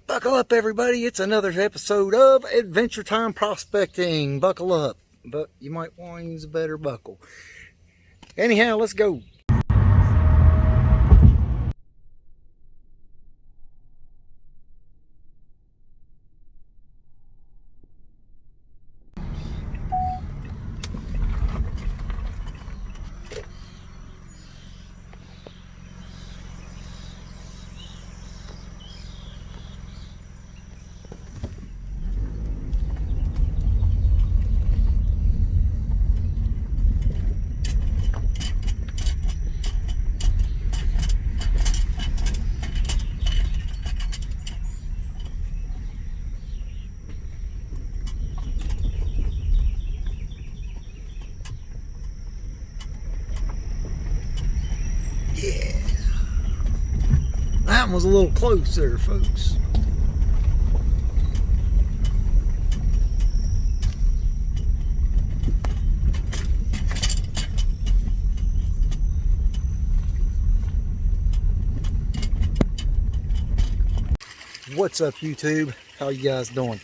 Buckle up, everybody. It's another episode of Adventure Time Prospecting. Buckle up, but you might want to use a better buckle. Anyhow, let's go. Yeah, that one was a little close there, folks. What's up, YouTube? How you guys doing?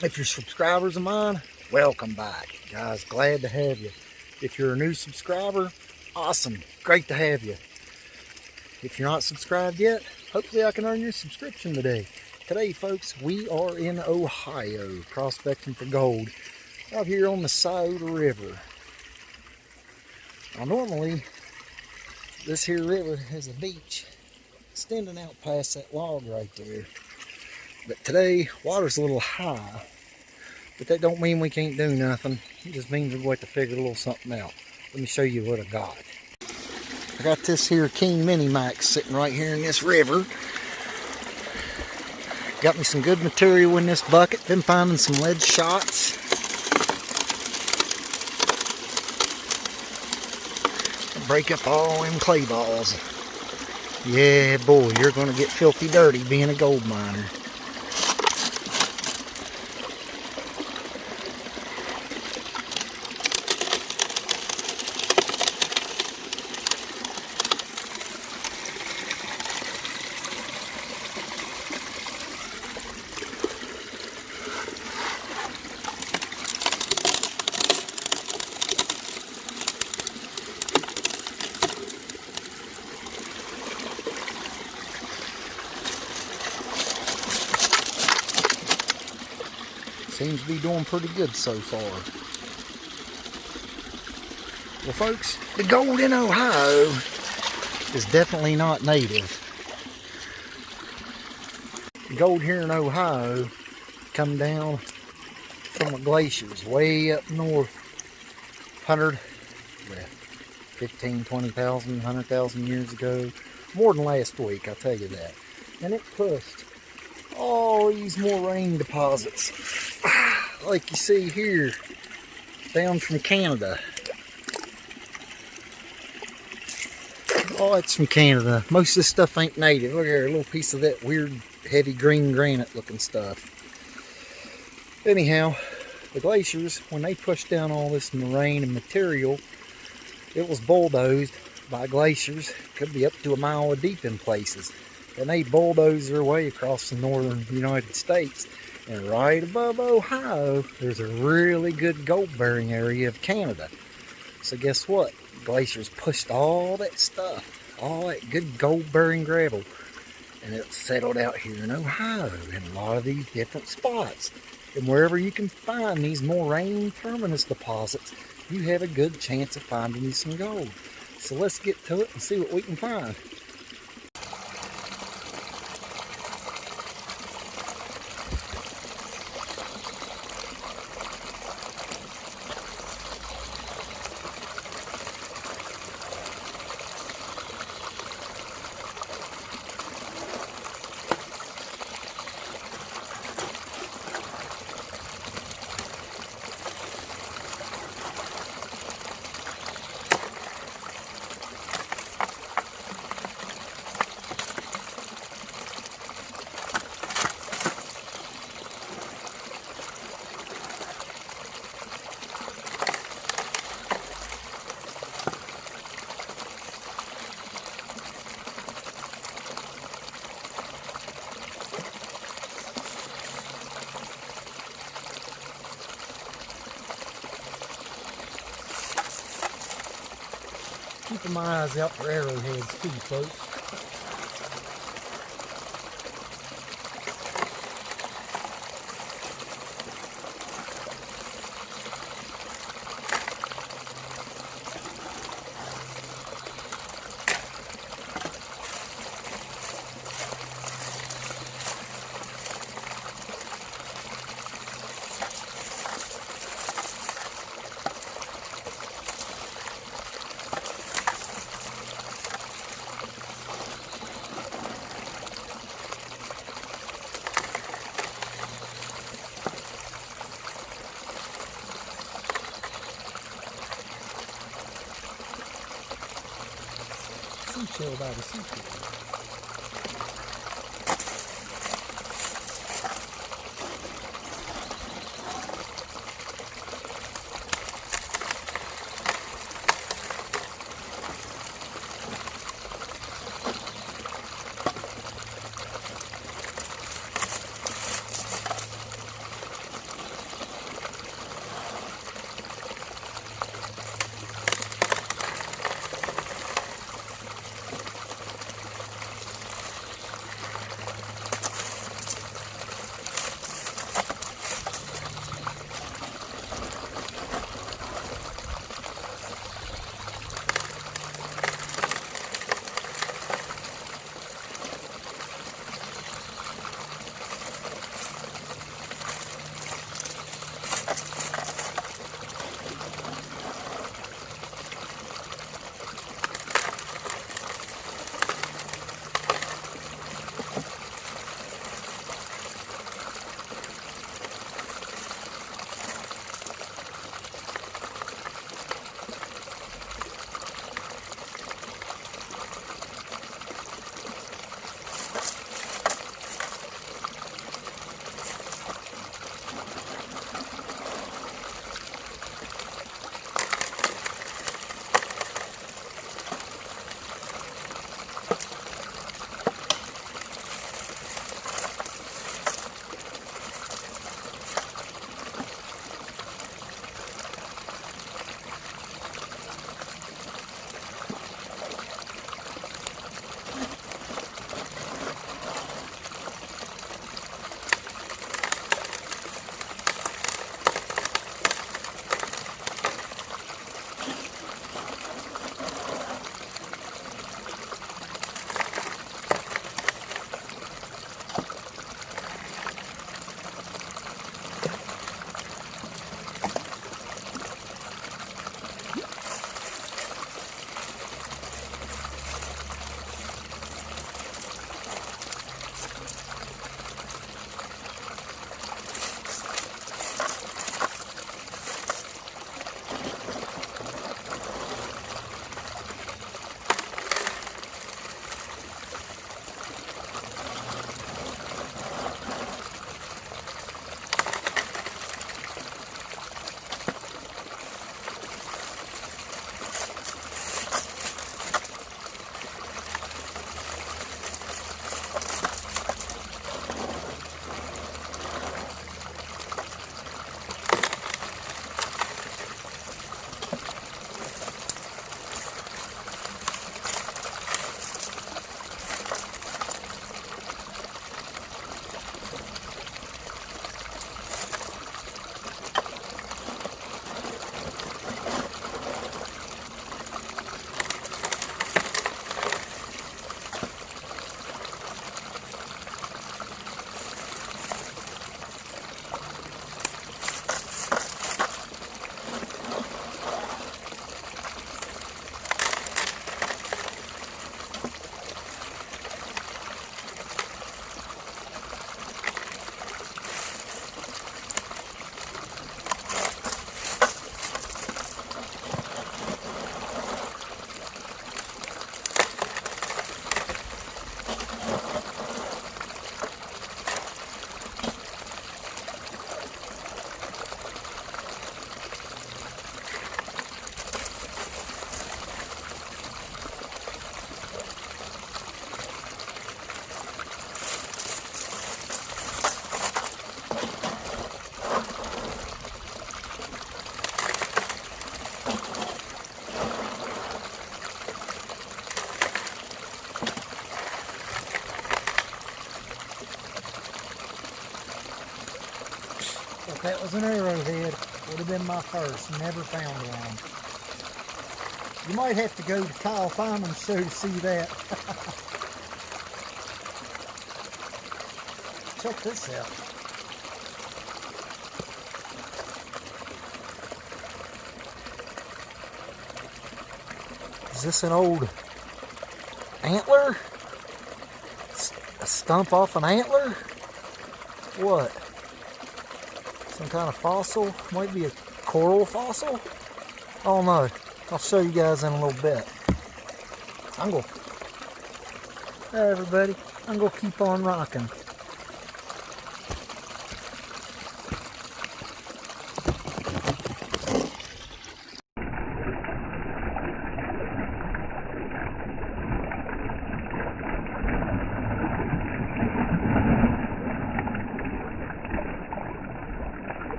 If you're subscribers of mine, welcome back, guys. Glad to have you. If you're a new subscriber, awesome, great to have you. If you're not subscribed yet, hopefully I can earn your subscription today. Today, folks, we are in Ohio prospecting for gold out here on the Scioto River. Now, normally this here river has a beach extending out past that log right there, but today water's a little high, but that don't mean we can't do nothing. It just means we're going to figure a little something out. Let me show you what I got. I got this here King Mini Max sitting right here in this river. Got me some good material in this bucket. Been finding some lead shots. Break up all them clay balls. Yeah, boy, you're going to get filthy dirty being a gold miner. Seems to be doing pretty good so far. Well, folks, the gold in Ohio is definitely not native. The gold here in Ohio come down from the glaciers way up north, 15, 20,000, 100,000 years ago. More than last week, I'll tell you that. And it pushed all these moraine deposits, like you see here, down from Canada. Oh, it's from Canada. Most of this stuff ain't native. Look here, a little piece of that weird heavy green granite looking stuff. Anyhow, the glaciers, when they pushed down all this moraine and material, it was bulldozed by glaciers. Could be up to a mile deep in places. And they bulldoze their way across the northern United States. And right above Ohio, there's a really good gold-bearing area of Canada. So guess what? Glaciers pushed all that stuff, all that good gold-bearing gravel, and it settled out here in Ohio in a lot of these different spots. And wherever you can find these moraine terminus deposits, you have a good chance of finding you some gold. So let's get to it and see what we can find. keeping my eyes out for arrowheads too, folks. Seashell by the seashore. That was an arrowhead. Would have been my first. Never found one. You might have to go to Kyle Fineman's show to see that. Check this out. Is this an old antler? A stump off an antler? What? Some kind of fossil? Might be a coral fossil? I don't know. I'll show you guys in a little bit. Hey everybody, I'm gonna keep on rocking.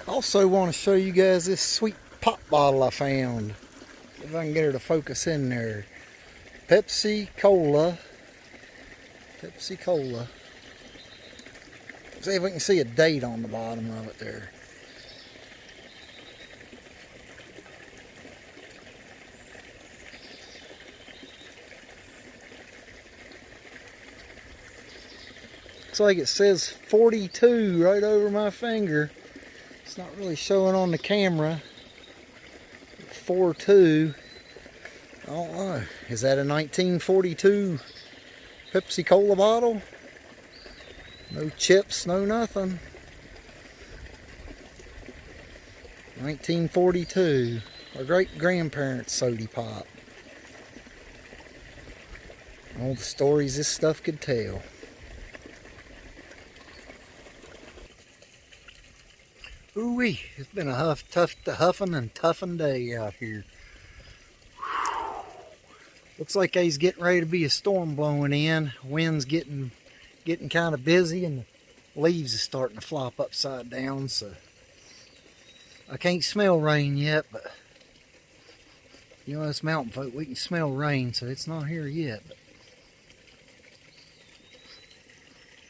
Also want to show you guys this sweet pop bottle I found. If I can get her to focus in there. Pepsi Cola. Pepsi Cola. See if we can see a date on the bottom of it there. Looks like it says 42 right over my finger. It's not really showing on the camera. 4.2. I don't know. Is that a 1942 Pepsi Cola bottle? No chips, no nothing. 1942. Our great grandparents' soda pop. All the stories this stuff could tell. Ooh-wee, it's been a huffing and toughing day out here. Looks like he's getting ready to be a storm blowing in. Wind's getting kind of busy, and the leaves are starting to flop upside down. So I can't smell rain yet, but you know, us mountain folk, we can smell rain, so it's not here yet.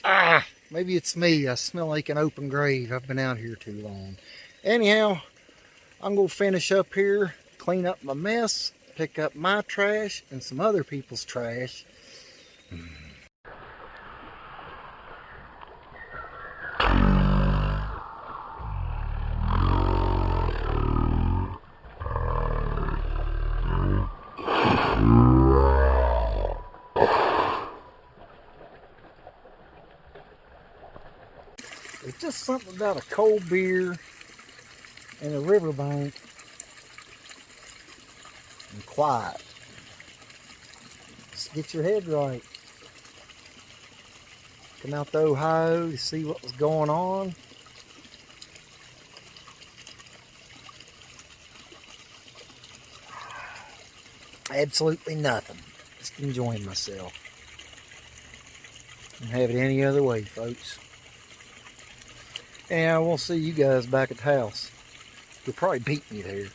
But, maybe it's me. I smell like an open grave. I've been out here too long. Anyhow, I'm going to finish up here, clean up my mess, pick up my trash and some other people's trash. It's just something about a cold beer and a riverbank and quiet. Just get your head right. Come out to Ohio to see what was going on. Absolutely nothing. Just enjoying myself. Don't have it any other way, folks. And we'll see you guys back at the house. You'll probably beat me there.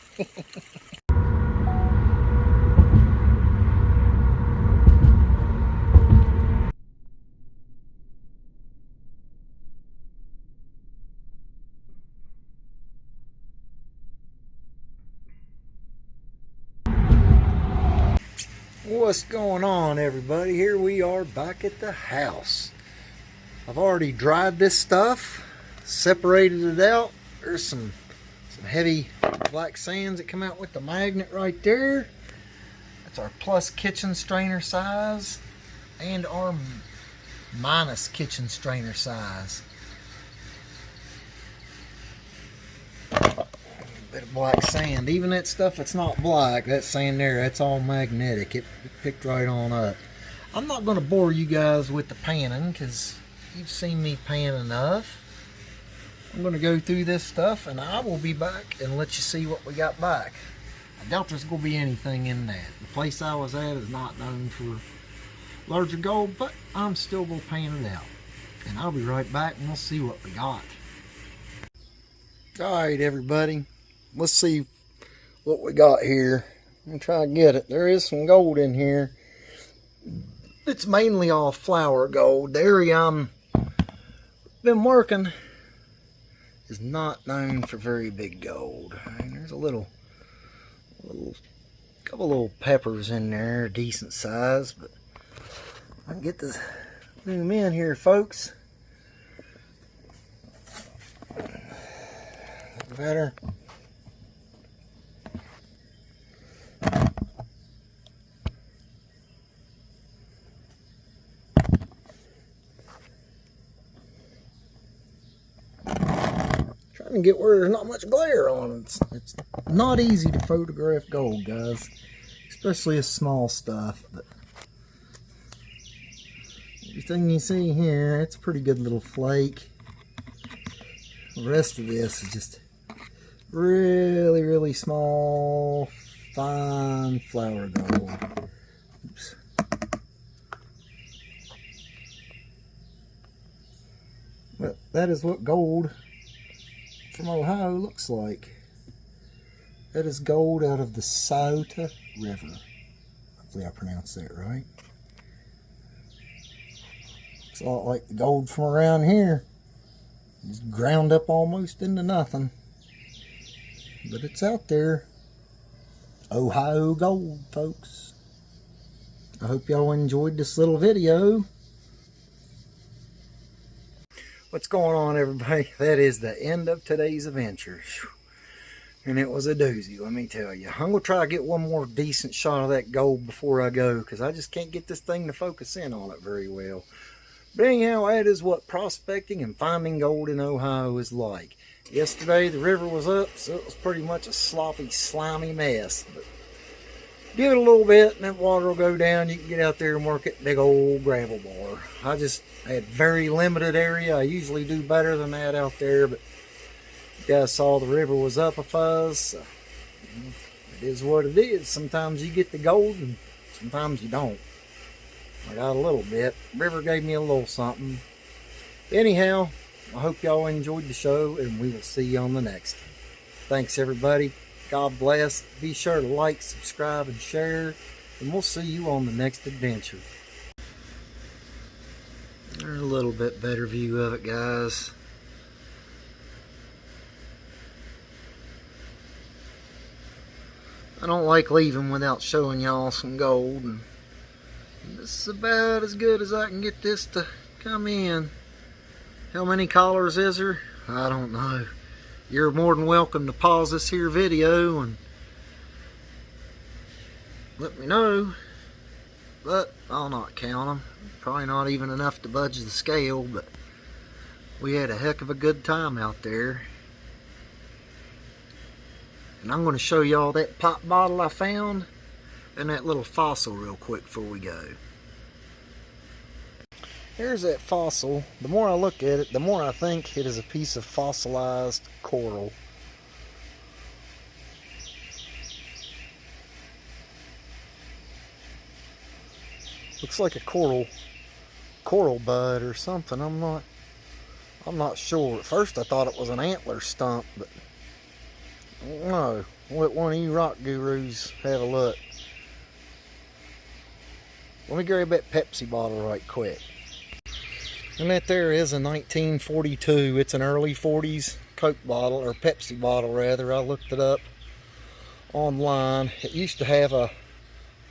What's going on, everybody? Here we are back at the house. I've already dried this stuff. separated it out. There's some heavy black sands that come out with the magnet right there. That's our plus kitchen strainer size and our minus kitchen strainer size. A bit of black sand. Even that stuff that's not black, that sand there, that's all magnetic. It picked right on up. I'm not going to bore you guys with the panning because you've seen me pan enough. I'm going to go through this stuff and I will be back and let you see what we got back. I doubt there's going to be anything in that. The place I was at is not known for larger gold, but I'm still going to pan it out. And I'll be right back and we'll see what we got. Alright everybody, let's see what we got here. I'm going to try to get it. There is some gold in here. It's mainly all flour gold. The area I'm been working is not known for very big gold. And there's a couple little peppers in there, decent size, but I can get the zoom in here, folks. Better. Trying to get where there's not much glare on it. It's not easy to photograph gold, guys, especially a small stuff. But everything you see here, it's a pretty good little flake. The rest of this is just really small, fine flour gold. Oops. But that is what gold from Ohio looks like. That is gold out of the Sauter River. Hopefully I pronounced that right. Looks a lot like the gold from around here. It's ground up almost into nothing. But it's out there. Ohio gold, folks. I hope y'all enjoyed this little video. What's going on, everybody? That is the end of today's adventure. And it was a doozy, let me tell you. I'm going to try to get one more decent shot of that gold before I go, because I just can't get this thing to focus in on it very well. But anyhow, that is what prospecting and finding gold in Ohio is like. Yesterday the river was up, so it was pretty much a sloppy, slimy mess. But give it a little bit and that water will go down. You can get out there and work at big old gravel bar. I just had very limited area. I usually do better than that out there, but you guys saw the river was up a fuzz. So it is what it is. Sometimes you get the gold and sometimes you don't. I got a little bit. River gave me a little something. Anyhow, I hope y'all enjoyed the show, and we will see you on the next one. Thanks, everybody. God bless. Be sure to like, subscribe, and share, and we'll see you on the next adventure. There's a little bit better view of it, guys. I don't like leaving without showing y'all some gold, and this is about as good as I can get this to come in. How many colors is there? I don't know. You're more than welcome to pause this here video and let me know, but I'll not count them. Probably not even enough to budge the scale, but we had a heck of a good time out there. And I'm going to show y'all that pop bottle I found and that little fossil real quick before we go. Here's that fossil. The more I look at it, the more I think it is a piece of fossilized coral. Looks like a coral bud or something. I'm not sure. At first I thought it was an antler stump, but I don't know. I'll let one of you rock gurus have a look. Let me grab that Pepsi bottle right quick. And that there is a 1942. It's an early 40s Coke bottle, or Pepsi bottle rather. I looked it up online. It used to have a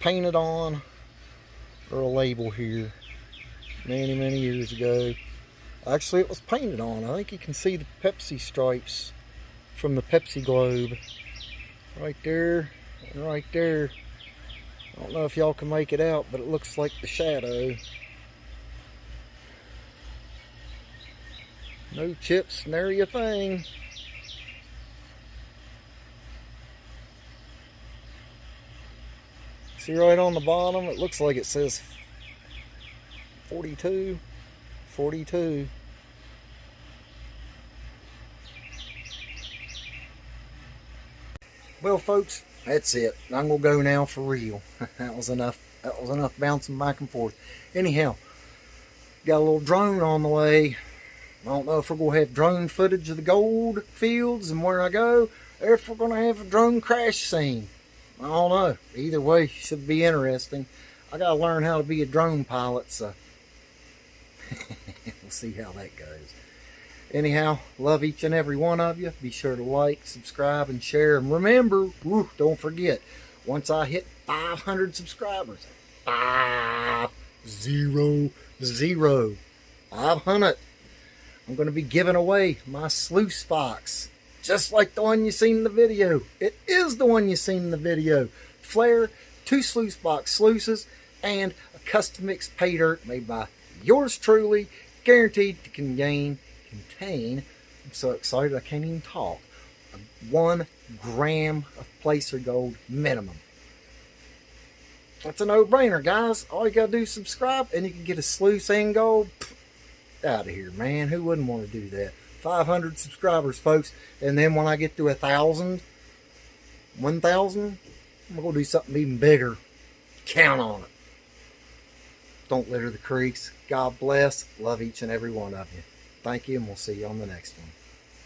painted on or a label here many years ago. Actually, it was painted on. I think you can see the Pepsi stripes from the Pepsi globe. Right there and right there. I don't know if y'all can make it out, but it looks like the shadow. No chips, nary a thing. See right on the bottom, it looks like it says 42. 42. Well, folks, that's it. I'm gonna go now for real. That was enough. That was enough bouncing back and forth. Anyhow, got a little drone on the way. I don't know if we're gonna have drone footage of the gold fields and where I go, or if we're gonna have a drone crash scene. I don't know. Either way, should be interesting. I gotta learn how to be a drone pilot, so we'll see how that goes. Anyhow, love each and every one of you. Be sure to like, subscribe, and share. And remember, don't forget, once I hit 500 subscribers, 500, I'm going to be giving away my sluice fox. Just like the one you seen in the video. It is the one you seen in the video. Flare, 2 sluice box sluices, and a custom mixed pay dirt made by yours truly, guaranteed to contain, I'm so excited I can't even talk, 1 gram of placer gold minimum. That's a no-brainer, guys. All you gotta do is subscribe and you can get a sluice and gold. Out of here, man. Who wouldn't want to do that? 500 subscribers, folks, and then when I get to 1,000, I'm gonna do something even bigger. Count on it. Don't litter the creeks. God bless. Love each and every one of you. Thank you, and we'll see you on the next one.